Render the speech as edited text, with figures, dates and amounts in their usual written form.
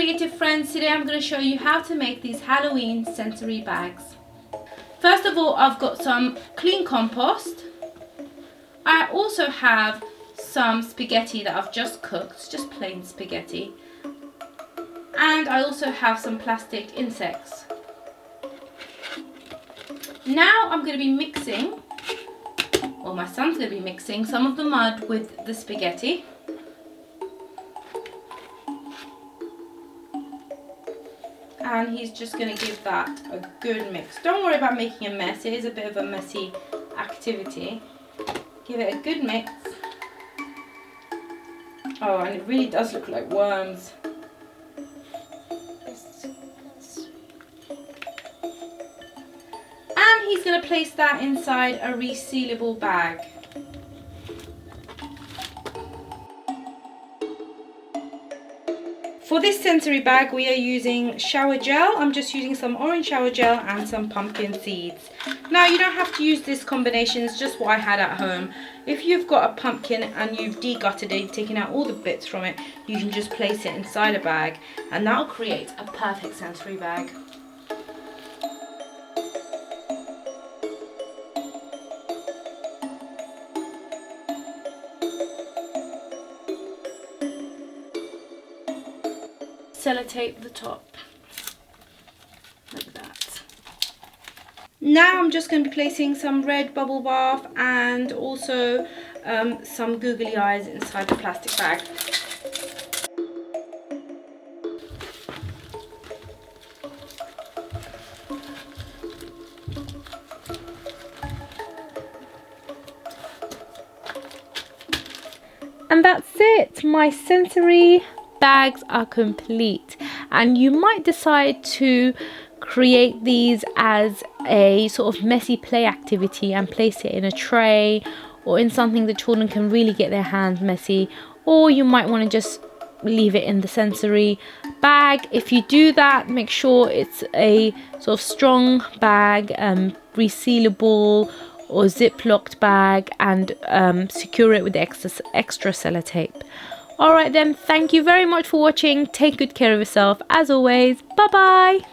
creative friends, today I'm going to show you how to make these Halloween sensory bags. First of all, I've got some clean compost. I also have some spaghetti that I've just cooked, just plain spaghetti. And I also have some plastic insects. Now I'm going to be mixing, well, my son's going to be mixing some of the mud with the spaghetti. And he's just going to give that a good mix. Don't worry about making a mess, it is a bit of a messy activity. Give it a good mix. Oh, and it really does look like worms. And he's going to place that inside a resealable bag. For this sensory bag we are using shower gel. I'm just using some orange shower gel and some pumpkin seeds. Now you don't have to use this combination, it's just what I had at home. If you've got a pumpkin and you've degutted it, you've taken out all the bits from it, you can just place it inside a bag and that'll create a perfect sensory bag. Sellotape the top like that. Now I'm just going to be placing some red bubble bath and also some googly eyes inside the plastic bag. And that's it, my sensory bags are complete, and you might decide to create these as a sort of messy play activity and place it in a tray or in something the children can really get their hands messy, or you might want to just leave it in the sensory bag. If you do that, make sure it's a sort of strong bag, resealable or zip-locked bag, and secure it with extra sellotape. Alright then, thank you very much for watching. Take good care of yourself as always. Bye bye.